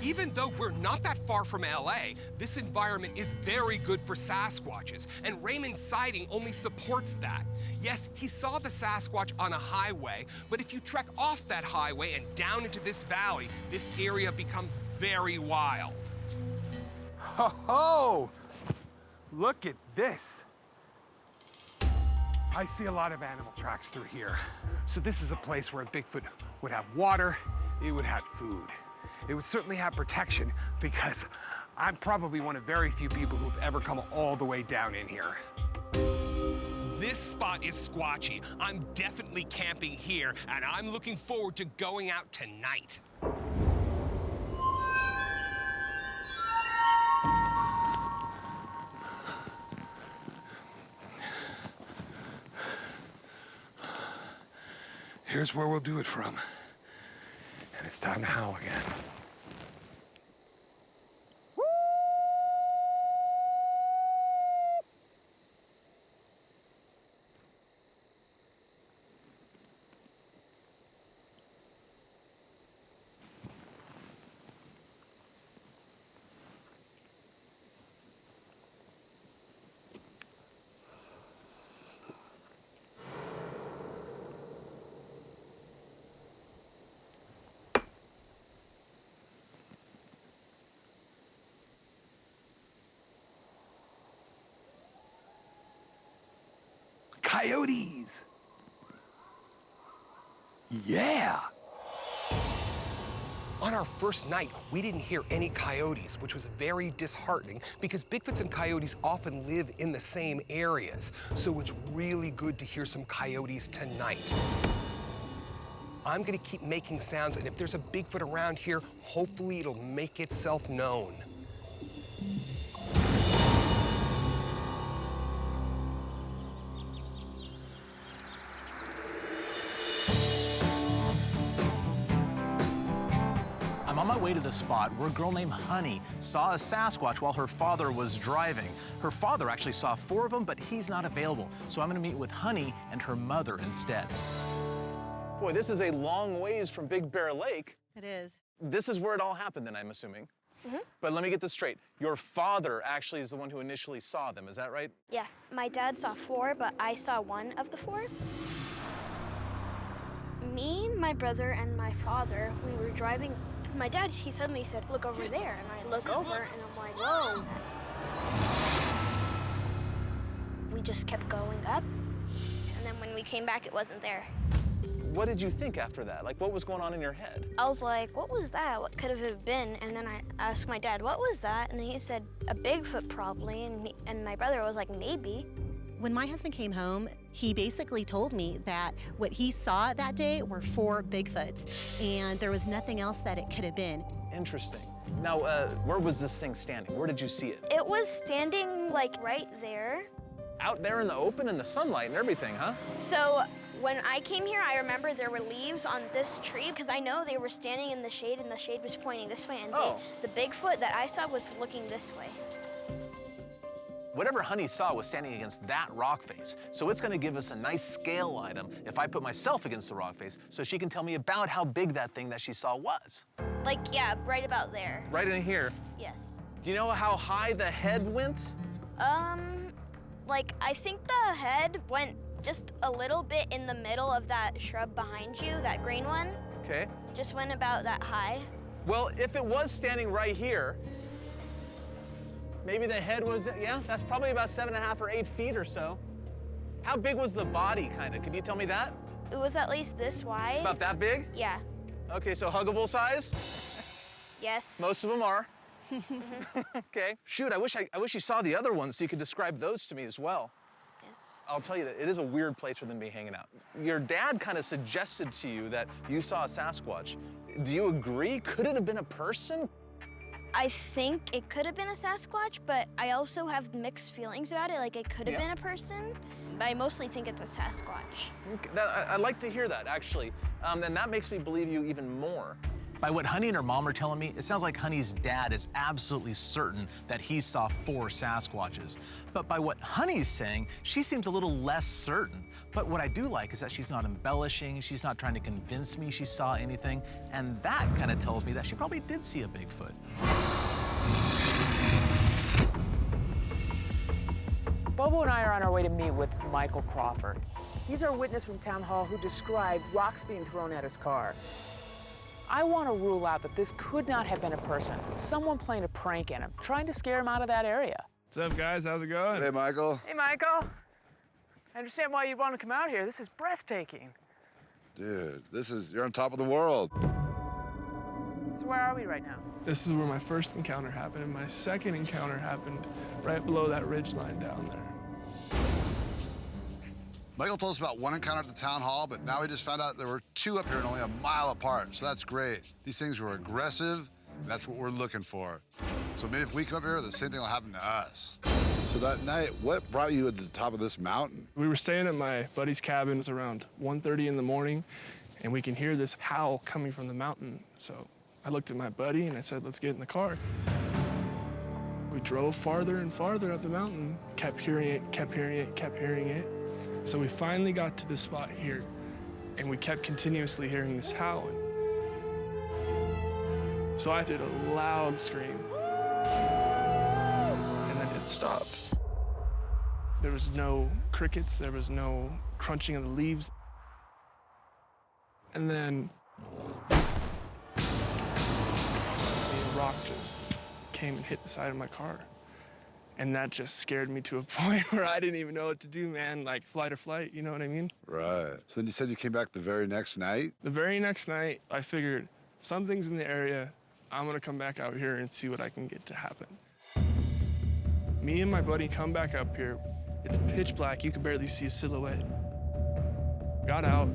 Even though we're not that far from LA, this environment is very good for Sasquatches, and Raymond's sighting only supports that. Yes, he saw the Sasquatch on a highway, but if you trek off that highway and down into this valley, this area becomes very wild. Ho ho! Look at this. I see a lot of animal tracks through here. So this is a place where a Bigfoot would have water, it would have food. It would certainly have protection because I'm probably one of very few people who've ever come all the way down in here. This spot is squatchy. I'm definitely camping here, and I'm looking forward to going out tonight. Here's where we'll do it from. And it's time to howl again. Coyotes! Yeah! On our first night, we didn't hear any coyotes, which was very disheartening because Bigfoots and coyotes often live in the same areas. So it's really good to hear some coyotes tonight. I'm gonna keep making sounds, and if there's a Bigfoot around here, hopefully it'll make itself known. I'm on my way to the spot where a girl named Honey saw a Sasquatch while her father was driving. Her father actually saw 4 of them, but he's not available. So I'm gonna meet with Honey and her mother instead. Boy, this is a long ways from Big Bear Lake. It is. This is where it all happened then, I'm assuming. Mm-hmm. But let me get this straight. Your father actually is the one who initially saw them, is that right? Yeah, my dad saw 4, but I saw 1 of the 4. Me, my brother, and my father, we were driving. My dad, he suddenly said, "Look over there," and I look over, and I'm like, whoa. We just kept going up, and then when we came back, it wasn't there. What did you think after that? Like, what was going on in your head? I was like, what was that? What could have it been? And then I asked my dad, what was that? And then he said, a Bigfoot probably, and my brother was like, maybe. When my husband came home, he basically told me that what he saw that day were 4 Bigfoots, and there was nothing else that it could have been. Interesting. Now, where was this thing standing? Where did you see it? It was standing, like, right there. Out there in the open, in the sunlight and everything, huh? So when I came here, I remember there were leaves on this tree, because I know they were standing in the shade, and the shade was pointing this way, and the Bigfoot that I saw was looking this way. Whatever Honey saw was standing against that rock face. So it's gonna give us a nice scale item if I put myself against the rock face so she can tell me about how big that thing that she saw was. Like, yeah, right about there. Right in here. Yes. Do you know how high the head went? Like, I think the head went just a little bit in the middle of that shrub behind you, that green one. Okay. Just went about that high. Well, if it was standing right here, maybe the head was, yeah, that's probably about 7.5 or 8 feet or so. How big was the body, kind of? Could you tell me that? It was at least this wide. About that big? Yeah. Okay, so huggable size? Yes. Most of them are. Okay. Shoot, I wish you saw the other ones so you could describe those to me as well. Yes. I'll tell you that it is a weird place for them to be hanging out. Your dad kind of suggested to you that you saw a Sasquatch. Do you agree? Could it have been a person? I think it could have been a Sasquatch, but I also have mixed feelings about it. Like, it could have been a person, but I mostly think it's a Sasquatch. Okay, I'd like to hear that, actually. And that makes me believe you even more. By what Honey and her mom are telling me, it sounds like Honey's dad is absolutely certain that he saw 4 Sasquatches. But by what Honey's saying, she seems a little less certain. But what I do like is that she's not embellishing, she's not trying to convince me she saw anything, and that kind of tells me that she probably did see a Bigfoot. Bobo and I are on our way to meet with Michael Crawford. He's our witness from Town Hall who described rocks being thrown at his car. I want to rule out that this could not have been a person, someone playing a prank on him, trying to scare him out of that area. What's up, guys? How's it going? Hey, Michael. Hey, Michael. I understand why you'd want to come out here. This is breathtaking. Dude, you're on top of the world. So where are we right now? This is where my first encounter happened, and my second encounter happened right below that ridge line down there. Michael told us about one encounter at the town hall, but now we just found out there were 2 up here and only a mile apart, so that's great. These things were aggressive, and that's what we're looking for. So maybe if we come up here, the same thing will happen to us. So that night, what brought you to the top of this mountain? We were staying at my buddy's cabin. It was around 1:30 in the morning, and we can hear this howl coming from the mountain. So I looked at my buddy and I said, let's get in the car. We drove farther and farther up the mountain, kept hearing it, kept hearing it, kept hearing it. So we finally got to this spot here, and we kept continuously hearing this howling. So I did a loud scream, and then it stopped. There was no crickets, there was no crunching of the leaves. And then a rock just came and hit the side of my car. And that just scared me to a point where I didn't even know what to do, man, like flight or flight, you know what I mean? Right. So then you said you came back the very next night? The very next night, I figured something's in the area. I'm gonna come back out here and see what I can get to happen. Me and my buddy come back up here. It's pitch black, you can barely see a silhouette. Got out.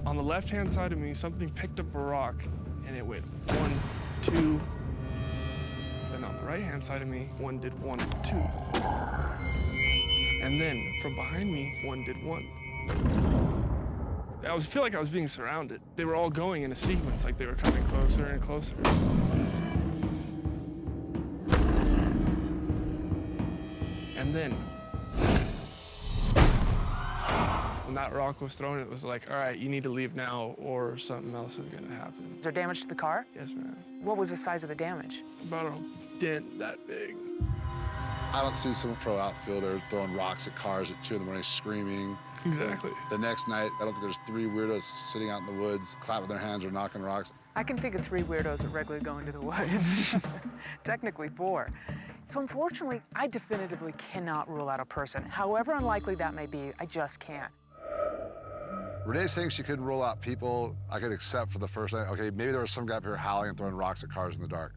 On the left-hand side of me, something picked up a rock, and it went 1, 2. Then on the right-hand side of me, one did 1, 2. And then from behind me, one did 1. I feel like I was being surrounded. They were all going in a sequence, like they were coming closer and closer. And then, when that rock was thrown, it was like, all right, you need to leave now or something else is gonna happen. Is there damage to the car? Yes, ma'am. What was the size of the damage? About a dent that big. I don't see some pro outfielder throwing rocks at cars at 2 in the morning screaming. Exactly. The next night, I don't think there's 3 weirdos sitting out in the woods, clapping their hands or knocking rocks. I can think of 3 weirdos that regularly go into the woods. Technically 4. So unfortunately, I definitively cannot rule out a person. However unlikely that may be, I just can't. Renee's saying she couldn't rule out people I could accept for the first night. Okay, maybe there was some guy up here howling and throwing rocks at cars in the dark.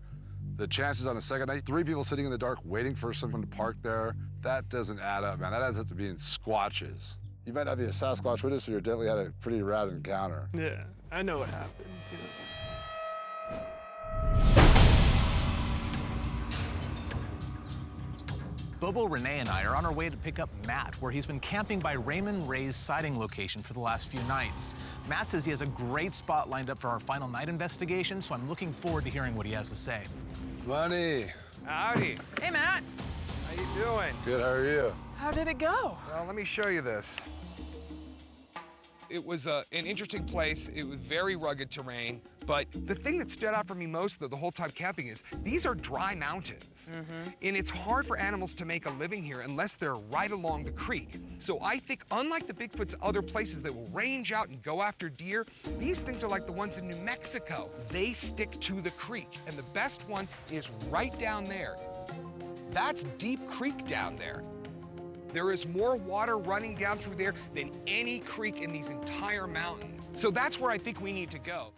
The chances on the second night, 3 people sitting in the dark waiting for someone to park there, that doesn't add up, man. That adds up to being squatches. You might not be a Sasquatch witness, but you definitely had a pretty rad encounter. Yeah, I know what happened. You know. Bobo, Renee, and I are on our way to pick up Matt, where he's been camping by Raymond Ray's sighting location for the last few nights. Matt says he has a great spot lined up for our final night investigation, so I'm looking forward to hearing what he has to say. Bunny. Howdy. Hey, Matt. How you doing? Good, how are you? How did it go? Well, let me show you this. It was an interesting place. It was very rugged terrain. But the thing that stood out for me most the whole time camping is these are dry mountains. And it's hard for animals to make a living here unless they're right along the creek. So I think unlike the Bigfoots other places that will range out and go after deer, these things are like the ones in New Mexico. They stick to the creek. And the best one is right down there. That's Deep Creek down there. There is more water running down through there than any creek in these entire mountains. So that's where I think we need to go.